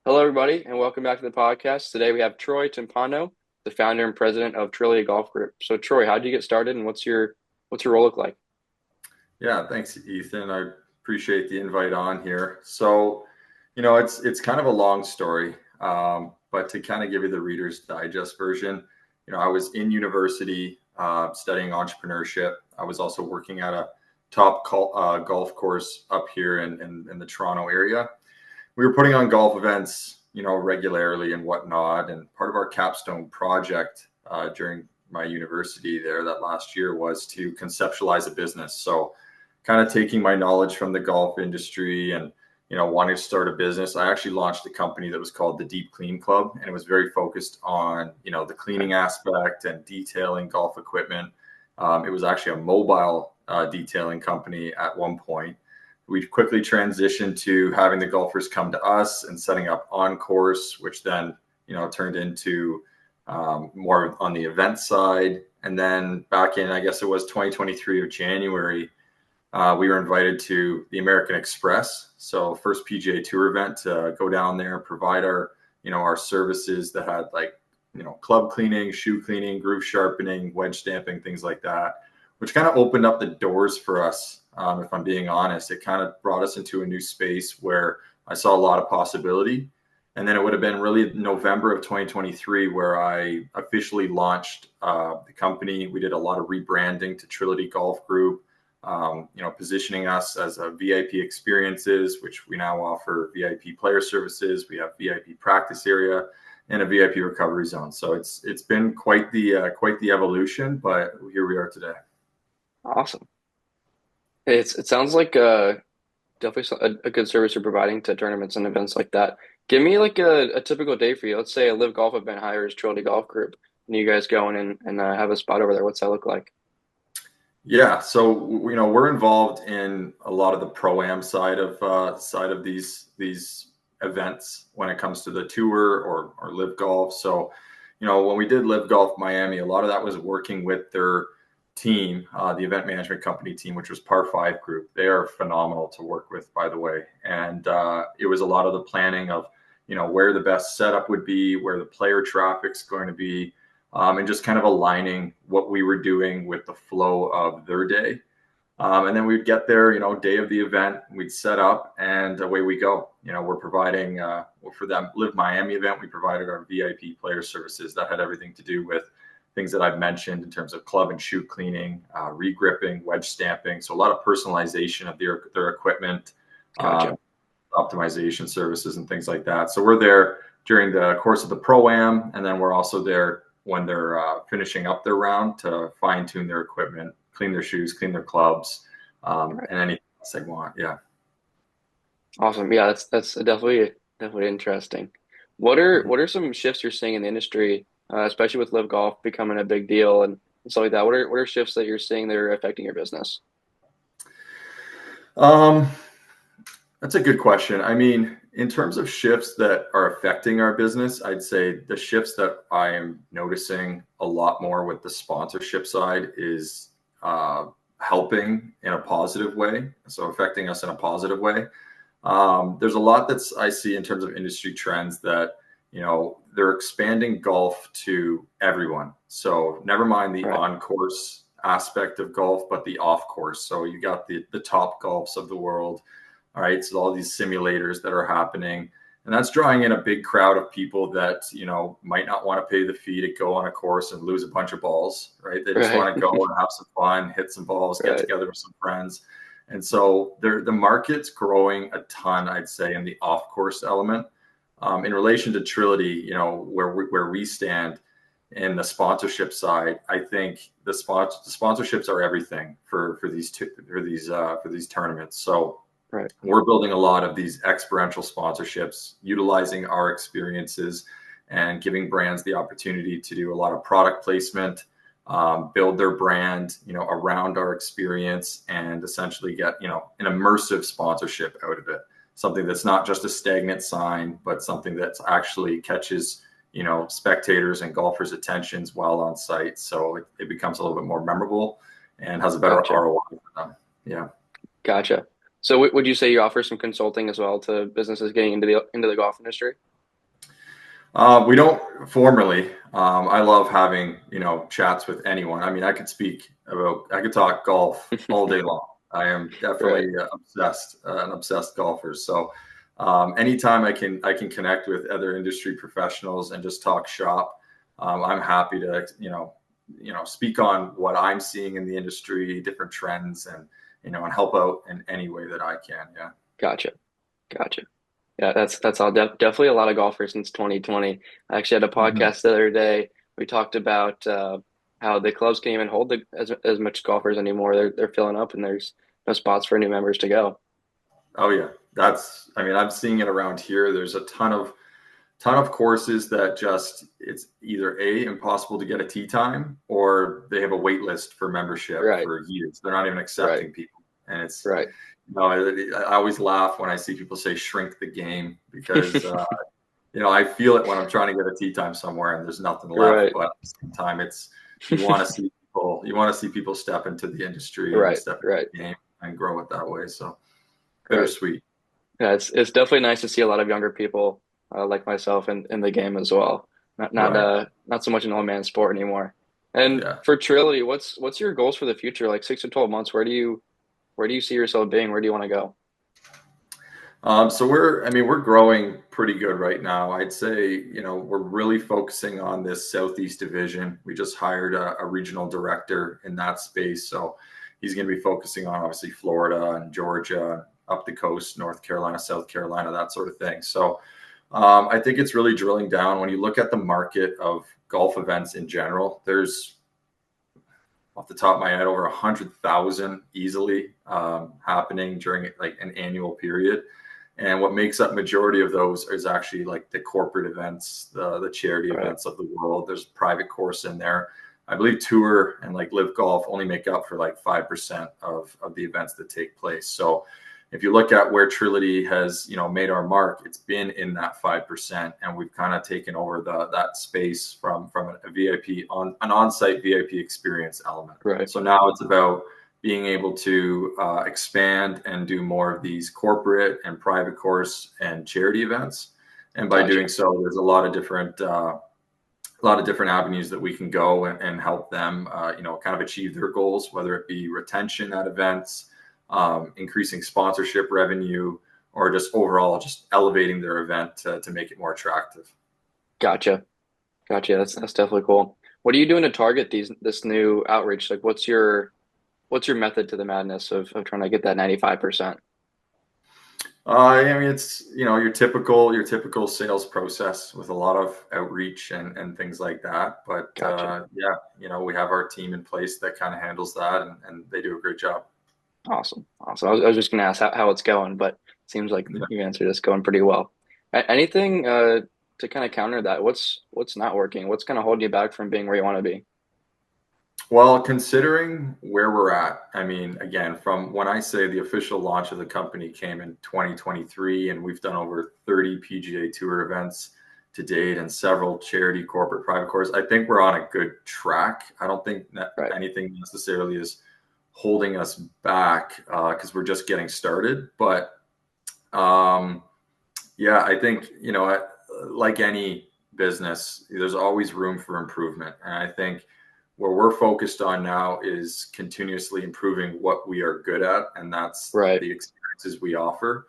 Hello, everybody, and welcome back to the podcast. Today we have Troy Timpano, the founder and president of Trility Golf Group. So, Troy, how did you get started, and what's your role look like? Yeah, thanks, Ethan. I appreciate the invite on here. So, it's kind of a long story, but to kind of give you the Reader's Digest version, I was in university studying entrepreneurship. I was also working at a top golf course up here in the Toronto area. We were putting on golf events, regularly and whatnot. And part of our capstone project during my university there that last year was to conceptualize a business. So kind of taking my knowledge from the golf industry and wanting to start a business. I actually launched a company that was called the Deep Clean Club, and it was very focused on the cleaning aspect and detailing golf equipment. It was actually a mobile detailing company at one point. We quickly transitioned to having the golfers come to us and setting up on course, which then turned into more on the event side. And then back in, I guess it was 2023 of January, we were invited to the American Express, so first PGA Tour event, to go down there and provide our services that had club cleaning, shoe cleaning, groove sharpening, wedge stamping, things like that, which kind of opened up the doors for us. If I'm being honest, it kind of brought us into a new space where I saw a lot of possibility. And then it would have been really November of 2023 where I officially launched the company. We did a lot of rebranding to Trility Golf Group. Positioning us as a VIP experiences, which we now offer VIP player services. We have VIP practice area and a VIP recovery zone. So it's been quite the evolution, but here we are today. Awesome. It sounds like definitely a good service you're providing to tournaments and events like that. Give me like a typical day for you. Let's say a live golf event hires Trility Golf Group, and you guys go in and have a spot over there. What's that look like? Yeah, so we're involved in a lot of the pro-am side of these events when it comes to the tour or live golf. So, when we did live golf Miami, a lot of that was working with their team, the event management company team, which was Par Five Group. They are phenomenal to work with, by the way. And it was a lot of the planning of where the best setup would be, where the player traffic's going to be, and just kind of aligning what we were doing with the flow of their day. And then we'd get there, day of the event, we'd set up and away we go. We're providing, for that Live Miami event, we provided our VIP player services that had everything to do with things that I've mentioned in terms of club and shoe cleaning, regripping, wedge stamping. So a lot of personalization of their equipment, Gotcha. optimization services and things like that. So we're there during the course of the pro-am, and then we're also there when they're finishing up their round to fine tune their equipment, clean their shoes, clean their clubs, Right. and anything else they want. Yeah. Awesome. Yeah, that's definitely interesting. What are some shifts you're seeing in the industry, especially with live golf becoming a big deal and stuff like that? What are shifts that you're seeing that are affecting your business? Um, that's a good question. I mean, in terms of shifts that are affecting our business, I'd say the shifts that I am noticing a lot more with the sponsorship side is helping in a positive way. So affecting us in a positive way. There's a lot that's I see in terms of industry trends that they're expanding golf to everyone. So never mind the Right. on-course aspect of golf, but the off-course. So you got the top golfs of the world. All right, so all these simulators that are happening, and that's drawing in a big crowd of people that might not want to pay the fee to go on a course and lose a bunch of balls. Right, they just Right. want to go and have some fun, hit some balls, get Right. together with some friends. And so the market's growing a ton, I'd say, in the off-course element. In relation to Trility, where we stand in the sponsorship side, I think the sponsorships are everything for these tournaments. So Right. we're building a lot of these experiential sponsorships, utilizing our experiences and giving brands the opportunity to do a lot of product placement, build their brand, around our experience, and essentially get, an immersive sponsorship out of it. Something that's not just a stagnant sign, but something that actually catches, spectators and golfers' attentions while on site. So it becomes a little bit more memorable and has a better Gotcha. ROI for them. Yeah. Gotcha. So would you say you offer some consulting as well to businesses getting into the golf industry? We don't formally. I love having, chats with anyone. I mean, I could talk golf all day long. I am Right. definitely obsessed, an obsessed golfer. So, anytime I can connect with other industry professionals and just talk shop, I'm happy to, speak on what I'm seeing in the industry, different trends, and help out in any way that I can. Yeah. Gotcha. Gotcha. Yeah, that's all. Definitely a lot of golfers since 2020. I actually had a Mhm. podcast the other day. We talked about how the clubs can't even hold as much golfers anymore. They're filling up, and there's no spots for new members to go. Oh yeah, I mean, I'm seeing it around here. There's a ton of courses that just it's either A, impossible to get a tee time, or they have a wait list for membership Right. for years. They're not even Right. accepting people. And it's, Right. I always laugh when I see people say shrink the game because, I feel it when I'm trying to get a tee time somewhere and there's nothing left. Right. But at the same time, you want to see people step into the industry and Right. step into Right. the game and grow it that way. So Right. bittersweet. Yeah, it's definitely nice to see a lot of younger people like myself in the game as well. Right. Not so much an old man sport anymore. And Yeah. for Trility, what's your goals for the future? Like 6 to 12 months, where do you see yourself being? Where do you want to go? So we're growing pretty good right now. I'd say, we're really focusing on this Southeast division. We just hired a regional director in that space. So he's going to be focusing on obviously Florida and Georgia, up the coast, North Carolina, South Carolina, that sort of thing. So I think it's really drilling down. When you look at the market of golf events in general, there's off the top of my head over 100,000 easily happening during like an annual period. And what makes up majority of those is actually like the corporate events, the charity Right. events of the world. There's a private course in there. I believe tour and like live golf only make up for like 5% of the events that take place. So if you look at where Trility has, made our mark, it's been in that 5%, and we've kind of taken over that space from a VIP on an on-site VIP experience element. Right. So now it's about being able to expand and do more of these corporate and private course and charity events. And by doing Gotcha. so, there's a lot of different avenues that we can go and help them, kind of achieve their goals, whether it be retention at events, increasing sponsorship revenue, or just overall just elevating their event to make it more attractive. Gotcha. Gotcha. That's definitely cool. What are you doing to target this new outreach? Like what's your method to the madness of trying to get that 95%? I mean, it's your typical sales process with a lot of outreach and things like that. But Gotcha. yeah, we have our team in place that kind of handles that, and they do a great job. Awesome. Awesome. I was just gonna ask how it's going, but it seems like Yeah. you answered this going pretty well. Anything to kind of counter that? What's not working? What's kind of holding you back from being where you want to be? Well, considering where we're at, I mean, again, from when I say the official launch of the company came in 2023, and we've done over 30 PGA Tour events to date and several charity, corporate, private courses, I think we're on a good track. I don't think that Right. anything necessarily is holding us back because we're just getting started. But um, yeah, I think, like any business, there's always room for improvement. And I think where we're focused on now is continuously improving what we are good at, and that's Right. the experiences we offer.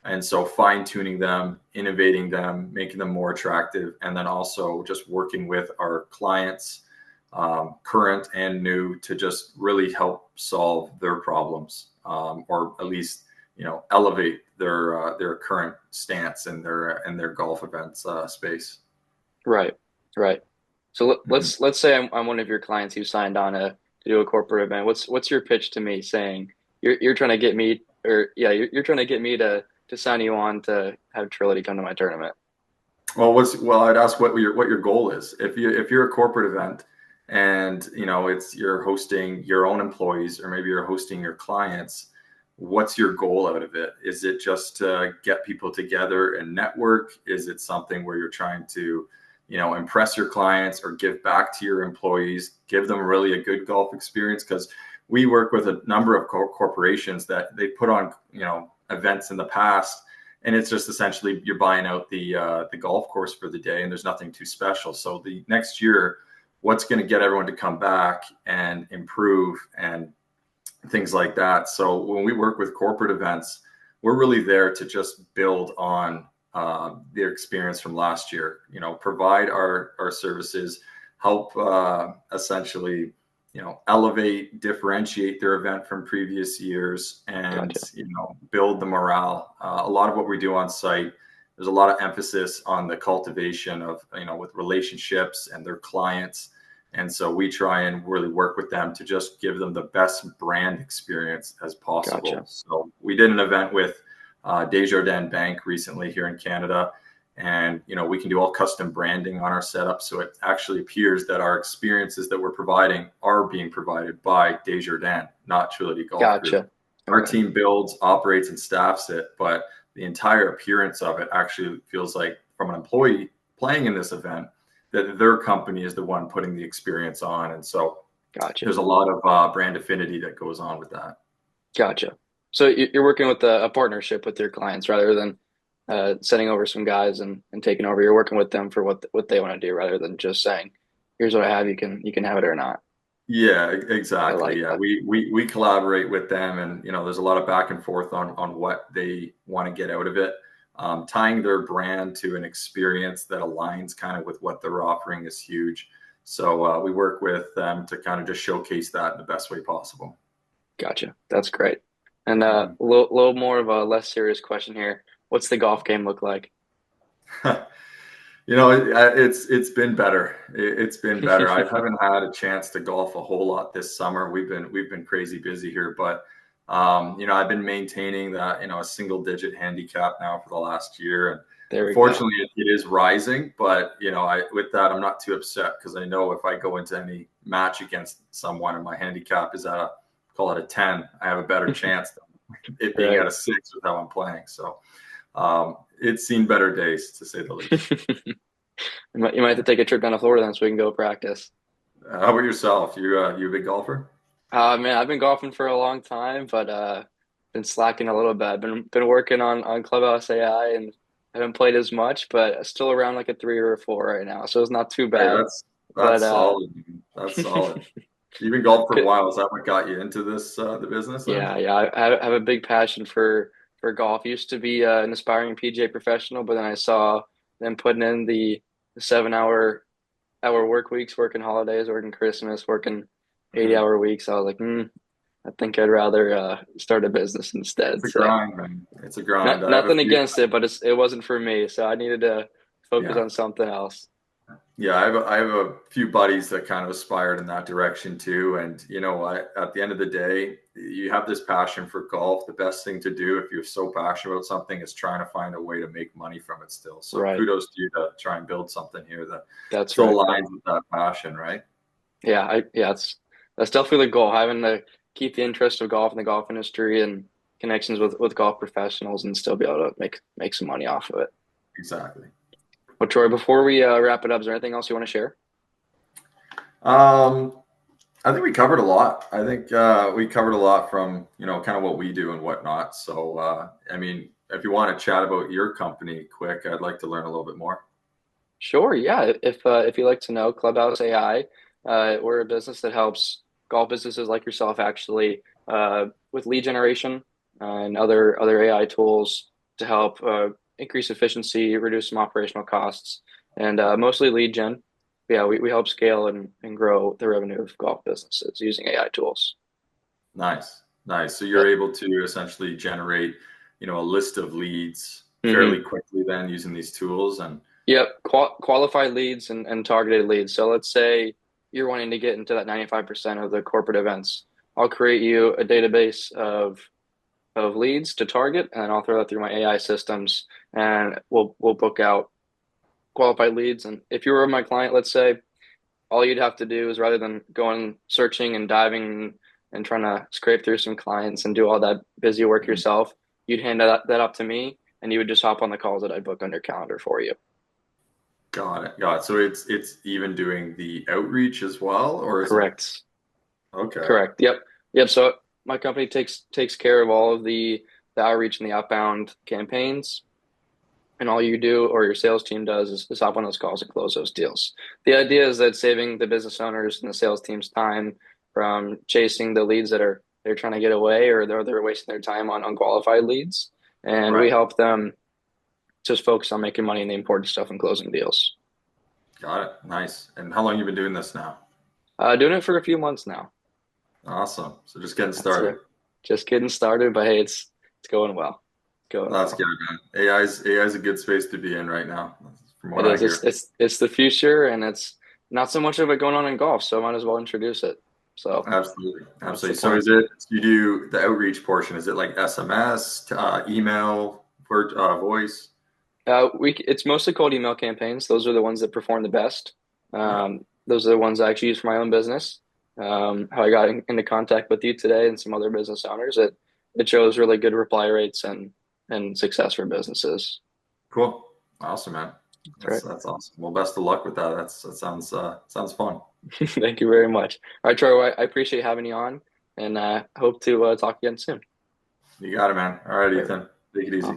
And so fine tuning them, innovating them, making them more attractive, and then also just working with our clients, current and new, to just really help solve their problems, or at least elevate their current stance in their golf events space. Right. Right. So Mhm. let's say I'm one of your clients who signed on to do a corporate event. What's your pitch to me saying you're trying to get me or yeah, you're trying to get me to sign you on to have Trility come to my tournament. Well, I'd ask what your goal is. If you're a corporate event and it's you're hosting your own employees or maybe you're hosting your clients, what's your goal out of it? Is it just to get people together and network? Is it something where you're trying to, impress your clients or give back to your employees, give them really a good golf experience? Because we work with a number of corporations that they put on, events in the past, and it's just essentially you're buying out the golf course for the day, and there's nothing too special. So the next year, what's going to get everyone to come back and improve and things like that. So when we work with corporate events, we're really there to just build on their experience from last year. You know, provide our services, help essentially, you know, elevate, differentiate their event from previous years, and Gotcha. you know, build the morale. A lot of what we do on site, there's a lot of emphasis on the cultivation of, you know, with relationships and their clients. And so we try and really work with them to just give them the best brand experience as possible. Gotcha. So we did an event with Desjardins Bank recently here in Canada, and you know, we can do all custom branding on our setup, so it actually appears that our experiences that we're providing are being provided by Desjardins, not Trility Golf Group. Gotcha. Our Okay. team builds, operates, and staffs it, but the entire appearance of it actually feels like, from an employee playing in this event, that their company is the one putting the experience on. And so Gotcha. there's a lot of brand affinity that goes on with that. Gotcha. So you're working with a partnership with your clients rather than sending over some guys and taking over. You're working with them for what they want to do rather than just saying, "Here's what I have. You can have it or not." Yeah, I exactly. like Yeah, that. we collaborate with them, and you know, there's a lot of back and forth on what they want to get out of it. Tying their brand to an experience that aligns kind of with what they're offering is huge. So we work with them to kind of just showcase that in the best way possible. Gotcha. That's great. And Mhm. a little more of a less serious question here. What's the golf game look like? You know, it's been better. It's been better. I haven't had a chance to golf a whole lot this summer. We've been crazy busy here, but you know, I've been maintaining that, you know, a single digit handicap now for the last year, and There we go. unfortunately, it is rising. But you know, I with that, I'm not too upset because I know if I go into any match against someone and my handicap is at a, call it a 10, I have a better chance than it being Right. at a 6 with how I'm playing. So it's seen better days, to say the least. You might have to take a trip down to Florida then so we can go practice. How about yourself? You a big golfer? Man, I've been golfing for a long time, but been slacking a little bit. I've been working on Clubhouse AI and haven't played as much, but still around like a 3 or a 4 right now. So it's not too Hey, bad. But that's solid. Man. That's solid. You've been golfing for a while. Is that what got you into this the business then? yeah, I have a big passion for golf. Used to be an aspiring PGA professional, but then I saw them putting in the 7 hour work weeks, working holidays, working Christmas, working 80 Mhm. hour weeks. I was like, I think I'd rather start a business It's instead. a So grind, man. It's a grind. not I have a nothing few. against it, but it wasn't for me. So I needed to focus Yeah, on something else. yeah. I have a few buddies that kind of aspired in that direction too. And you know, at the end of the day, you have this passion for golf. The best thing to do if you're so passionate about something is trying to find a way to make money from it still. So Right. kudos to you to try and build something here that That's still right. aligns with that passion, right? Yeah, that's definitely the goal, having to keep the interest of golf in the golf industry and connections with golf professionals and still be able to make some money off of it. Exactly. Well, Troy, before we wrap it up, is there anything else you want to share? Um, I think we covered a lot. I think we covered a lot from, you know, kind of what we do and whatnot. So, I mean, if you want to chat about your company quick, I'd like to learn a little bit more. Sure, yeah. If you'd like to know, Clubhouse AI, we're a business that helps golf businesses like yourself actually with lead generation and other AI tools to help increase efficiency, reduce some operational costs, and mostly lead gen. Yeah, we help scale and grow the revenue of golf businesses using AI tools. Nice, nice. So you're Yep. able to essentially generate, you know, a list of leads fairly hmm quickly then using these tools. And Yep. Qualified leads and targeted leads. So let's say you're wanting to get into that 95% of the corporate events. I'll create you a database of leads to target, and I'll throw that through my AI systems, and we'll book out qualified leads. And if you were my client, let's say, all you'd have to do is rather than going searching and diving and trying to scrape through some clients and do all that busy work Mhm. yourself, you'd hand that up to me, and you would just hop on the calls that I book on your calendar for you. Got it. Got it. So it's even doing the outreach as well, or is it Correct. okay? Correct. Yep. So my company takes care of all of the outreach and the outbound campaigns. and all you do or your sales team does is hop on those calls and close those deals. The idea is that saving the business owners and the sales team's time from chasing the leads that are they're trying to get away or they're wasting their time on unqualified leads. And we Right. help them just focus on making money and the important stuff and closing deals. Got it. Nice. And how long you been doing this now? Doing it for a few months now. Awesome. So just getting That's started. it. Just getting started, but hey, it's going well. Going That's well. good, man. AI is a good space to be in right now, from what It I is. hear. It's the future, and it's not so much of it going on in golf. So I might as well introduce it. So Absolutely. that's the Absolutely. So point. is it, you do the outreach portion? Is it like SMS, email, word, voice? It's mostly cold email campaigns. Those are the ones that perform the best. Yeah. Those are the ones I actually use for my own business. How I got into contact with you today and some other business owners. It shows really good reply rates and success for businesses. Cool. Awesome, man. That's That's right. that's awesome. Well, best of luck with that. That sounds fun. Thank you very much. All right, Troy, I appreciate having you on and hope to talk again soon. You got it, man. All right, All right. Ethan. Take it easy.